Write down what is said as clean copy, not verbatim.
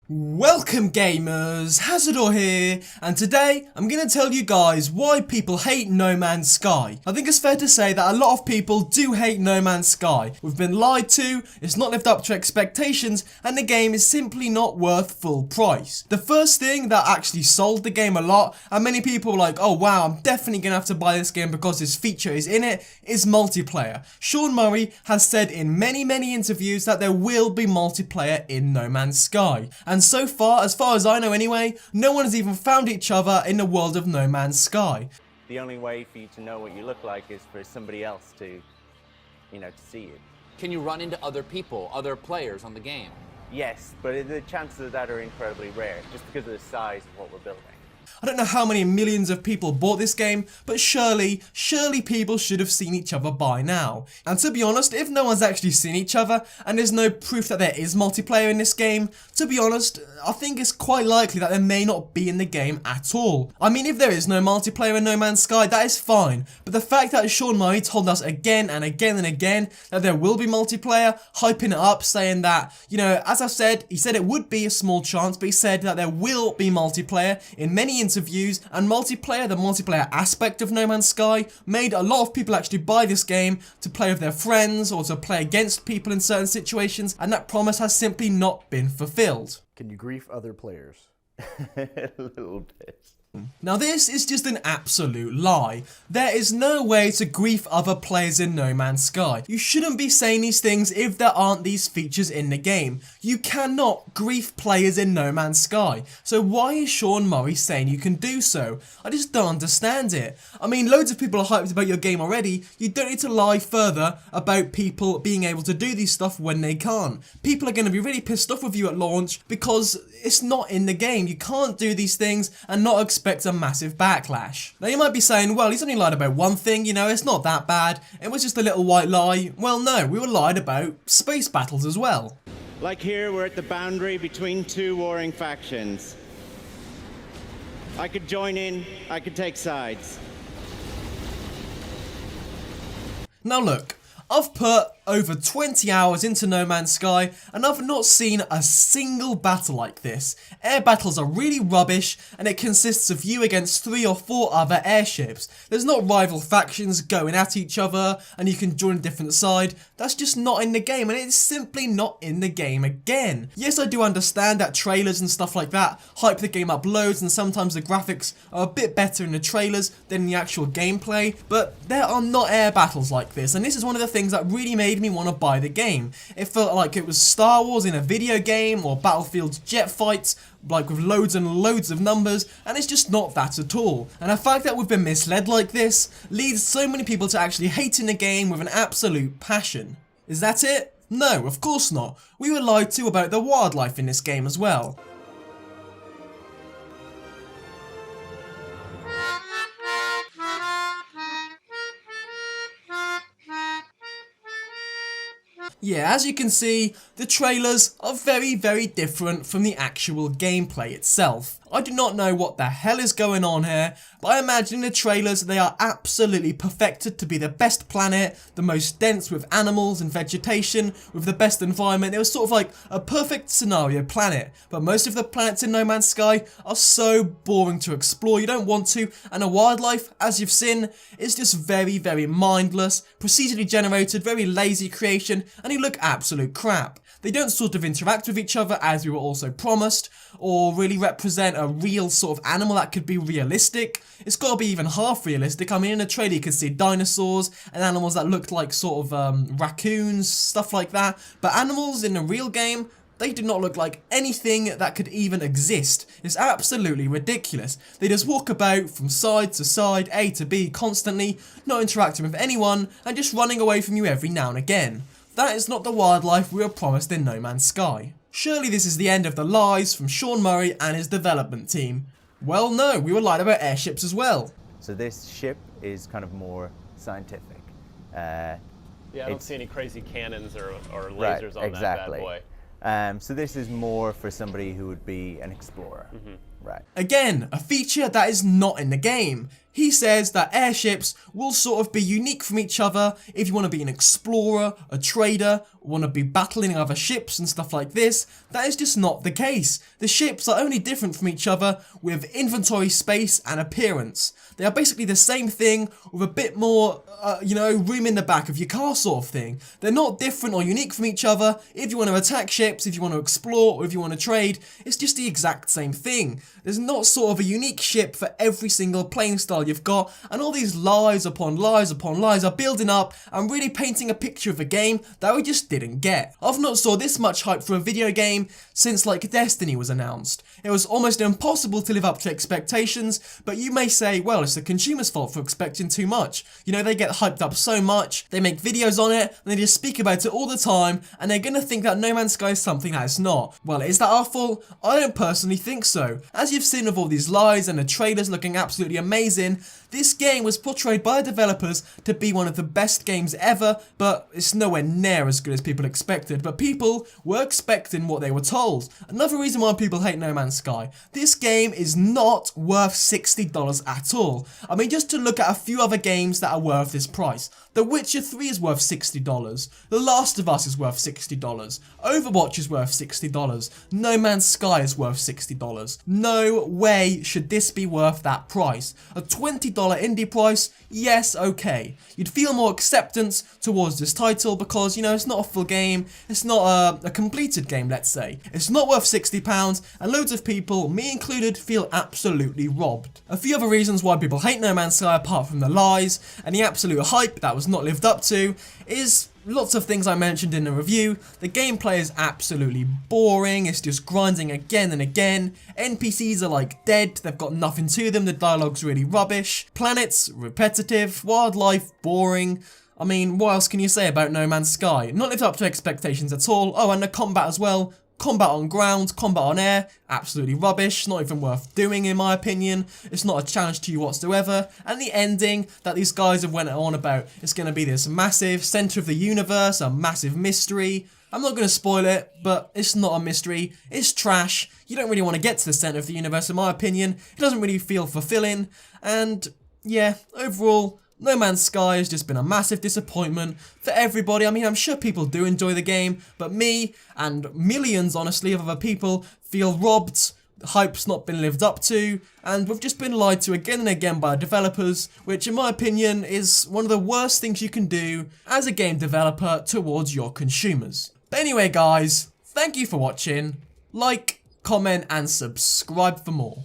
Welcome gamers, Hazzador here, and today I'm going to tell you guys why people hate No Man's Sky. I think it's fair to say that a lot of people do hate No Man's Sky. We've been lied to, it's not lived up to expectations, and the game is simply not worth full price. The first thing that actually sold the game a lot, and many people were like, oh wow, I'm definitely going to have to buy this game because this feature is in it, is multiplayer. Sean Murray has said in many interviews that there will be multiplayer in No Man's Sky. And so far, as far as I know anyway, no one has even found each other in the world of No Man's Sky. The only way for you to know what you look like is for somebody else to see you. Can you run into other people, other players on the game? Yes, but the chances of that are incredibly rare, just because of the size of what we're building. I don't know how many millions of people bought this game, but surely people should have seen each other by now. And to be honest, if no one's actually seen each other, and there's no proof that there is multiplayer in this game, to be honest, I think it's quite likely that there may not be in the game at all. I mean, if there is no multiplayer in No Man's Sky, that is fine, but the fact that Sean Murray told us again and again that there will be multiplayer, hyping it up, saying that, as I've said, he said it would be a small chance, but he said that there will be multiplayer in many interviews, and the multiplayer aspect of No Man's Sky made a lot of people actually buy this game to play with their friends or to play against people in certain situations, and that promise has simply not been fulfilled. Can you grief other players? A little bit. Now this is just an absolute lie. There is no way to grief other players in No Man's Sky. You shouldn't be saying these things if there aren't these features in the game. You cannot grief players in No Man's Sky. So why is Sean Murray saying you can do so? I just don't understand it. I mean, loads of people are hyped about your game already. You don't need to lie further about people being able to do these stuff when they can't. People are going to be really pissed off with you at launch because it's not in the game. You can't do these things and not expect a massive backlash. Now you might be saying, well, he's only lied about one thing, it's not that bad. It was just a little white lie. Well, no, we were lied about space battles as well. Like here, we're at the boundary between two warring factions. I could join in, I could take sides. Now look, I've put over 20 hours into No Man's Sky and I've not seen a single battle like this. Air battles are really rubbish and it consists of you against 3 or 4 other airships. There's not rival factions going at each other and you can join a different side. That's just not in the game, and it's simply not in the game again. Yes, I do understand that trailers and stuff like that hype the game up loads, and sometimes the graphics are a bit better in the trailers than in the actual gameplay, but there are not air battles like this, and this is one of the things that really made me want to buy the game. It felt like it was Star Wars in a video game, or Battlefield's jet fights, like with loads and loads of numbers, and it's just not that at all. And the fact that we've been misled like this leads so many people to actually hating the game with an absolute passion. Is that it? No, of course not. We were lied to about the wildlife in this game as well. Yeah, as you can see, the trailers are very different from the actual gameplay itself. I do not know what the hell is going on here, but I imagine in the trailers they are absolutely perfected to be the best planet, the most dense with animals and vegetation, with the best environment. It was sort of like a perfect scenario planet, but most of the planets in No Man's Sky are so boring to explore, you don't want to, and the wildlife, as you've seen, is just very mindless, procedurally generated, very lazy creation, and they look absolute crap. They don't sort of interact with each other as we were also promised, or really represent a real sort of animal that could be realistic. It's got to be even half realistic. I mean, in the trailer you can see dinosaurs and animals that looked like sort of raccoons, stuff like that. But animals in the real game, they do not look like anything that could even exist. It's absolutely ridiculous. They just walk about from side to side, A to B constantly, not interacting with anyone, and just running away from you every now and again. That is not the wildlife we were promised in No Man's Sky. Surely this is the end of the lies from Sean Murray and his development team. Well, no, we were lied about airships as well. So this ship is kind of more scientific. Yeah, I don't see any crazy cannons or lasers Right, on exactly. that bad boy. So this is more for somebody who would be an explorer. Right. Again, a feature that is not in the game. He says that airships will sort of be unique from each other if you want to be an explorer, a trader, want to be battling other ships and stuff like this. That is just not the case. The ships are only different from each other with inventory space and appearance. They are basically the same thing with a bit more, room in the back of your car sort of thing. They're not different or unique from each other. If you want to attack ships, if you want to explore, or if you want to trade, it's just the exact same thing. There's not sort of a unique ship for every single playing style you've got, and all these lies upon lies upon lies are building up and really painting a picture of a game that we just didn't get. I've not saw this much hype for a video game since like Destiny was announced. It was almost impossible to live up to expectations, but you may say, well, it's the consumer's fault for expecting too much. You know, they get hyped up so much, they make videos on it, and they just speak about it all the time, and they're gonna think that No Man's Sky is something that it's not. Well, is that our fault? I don't personally think so. As you've seen with all these lies and the trailers looking absolutely amazing, this game was portrayed by the developers to be one of the best games ever, but it's nowhere near as good as people expected. But people were expecting what they were told. Another reason why people hate No Man's Sky. This game is not worth $60 at all. I mean, just to look at a few other games that are worth this price. The Witcher 3 is worth $60. The Last of Us is worth $60. Overwatch is worth $60. No Man's Sky is worth $60. No way should this be worth that price. A $20 indie price, yes, okay. You'd feel more acceptance towards this title because, you know, it's not a full game. It's not a completed game, let's say. It's not worth £60, and loads of people, me included, feel absolutely robbed. A few other reasons why people hate No Man's Sky apart from the lies and the absolute hype that was not lived up to is lots of things I mentioned in the review. The gameplay is absolutely boring, it's just grinding again and again. NPCs are like dead, they've got nothing to them, the dialogue's really rubbish. Planets, repetitive. Wildlife, boring. I mean, what else can you say about No Man's Sky? Not lived up to expectations at all. Oh, and the combat as well. Combat on ground, combat on air, absolutely rubbish, not even worth doing in my opinion. It's not a challenge to you whatsoever. And the ending that these guys have went on about, it's going to be this massive centre of the universe, a massive mystery. I'm not going to spoil it, but it's not a mystery, it's trash. You don't really want to get to the centre of the universe in my opinion. It doesn't really feel fulfilling, and yeah, overall, No Man's Sky has just been a massive disappointment for everybody. I mean, I'm sure people do enjoy the game, but me and millions, honestly, of other people feel robbed, the hype's not been lived up to, and we've just been lied to again and again by developers, which in my opinion is one of the worst things you can do as a game developer towards your consumers. But anyway guys, thank you for watching. Like, comment and subscribe for more.